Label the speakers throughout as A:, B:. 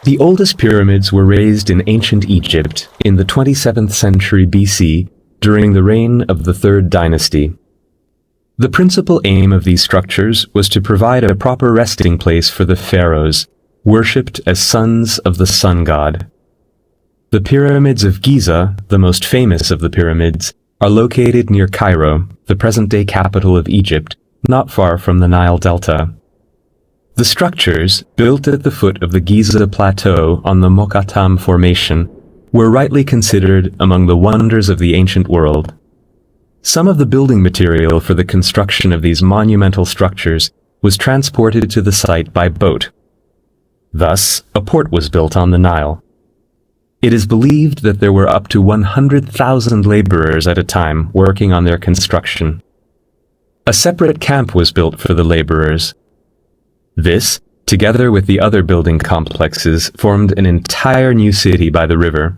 A: The oldest pyramids were raised in ancient Egypt in the 27th century BC during the reign of the Third Dynasty. The principal aim of these structures was to provide a proper resting place for the pharaohs, worshipped as sons of the sun god. The pyramids of Giza, the most famous of the pyramids, are located near Cairo, the present-day capital of Egypt, not far from the Nile Delta. The structures, built at the foot of the Giza Plateau on the Mokattam Formation, were rightly considered among the wonders of the ancient world. Some of the building material for the construction of these monumental structures was transported to the site by boat. Thus, a port was built on the Nile. It is believed that there were up to 100,000 laborers at a time working on their construction. A separate camp was built for the laborers. This, together with the other building complexes, formed an entire new city by the river.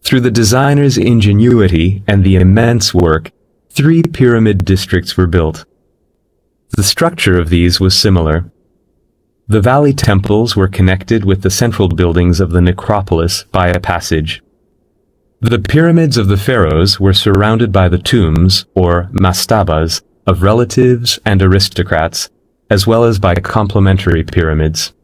A: Through the designer's ingenuity and the immense work, 3 pyramid districts were built. The structure of these was similar. The valley temples were connected with the central buildings of the necropolis by a passage. The pyramids of the pharaohs were surrounded by the tombs, or mastabas, of relatives and aristocrats, as well as by complementary pyramids.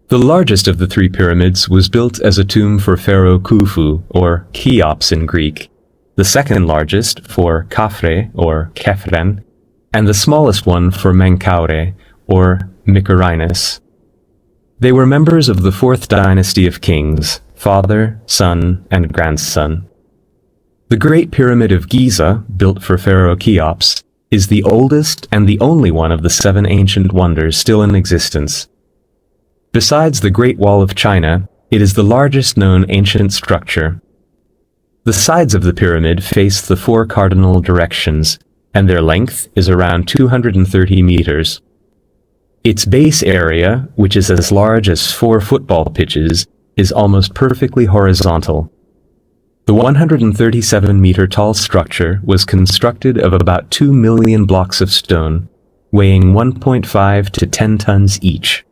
A: The largest of the 3 pyramids was built as a tomb for Pharaoh Khufu, or Cheops in Greek, the second largest for Khafre, or Khephren, and the smallest one for Menkaure, or Mycerinus. They were members of the 4th dynasty of kings, father, son, and grandson. The Great Pyramid of Giza, built for Pharaoh Cheops, is the oldest and the only one of the 7 ancient wonders still in existence. Besides the Great Wall of China, it is the largest known ancient structure. The sides of the pyramid face the 4 cardinal directions, and their length is around 230 meters. Its base area, which is as large as 4 football pitches, is almost perfectly horizontal. The 137-meter-tall structure was constructed of about 2 million blocks of stone, weighing 1.5 to 10 tons each.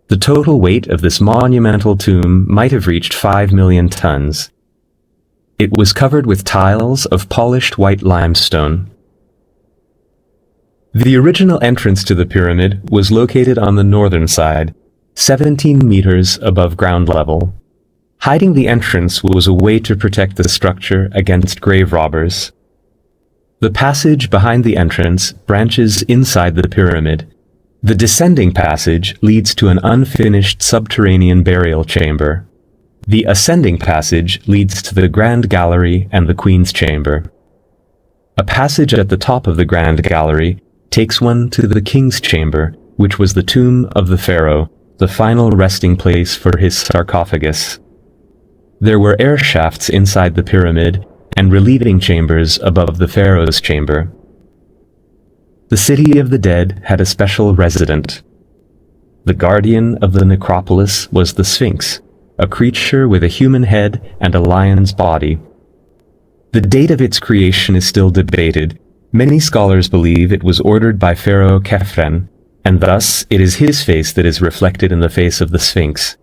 A: The total weight of this monumental tomb might have reached 5 million tons. It was covered with tiles of polished white limestone. The original entrance to the pyramid was located on the northern side, 17 meters above ground level. Hiding the entrance was a way to protect the structure against grave robbers. The passage behind the entrance branches inside the pyramid. The descending passage leads to an unfinished subterranean burial chamber. The ascending passage leads to the Grand Gallery and the Queen's Chamber. A passage at the top of the Grand Gallery takes one to the King's Chamber, which was the tomb of the pharaoh, the final resting place for his sarcophagus. There were air shafts inside the pyramid and relieving chambers above the pharaoh's chamber. The city of the dead had a special resident. The guardian of the necropolis was the Sphinx, a creature with a human head and a lion's body. The date of its creation is still debated. Many scholars believe it was ordered by Pharaoh Khephren, and thus it is his face that is reflected in the face of the Sphinx.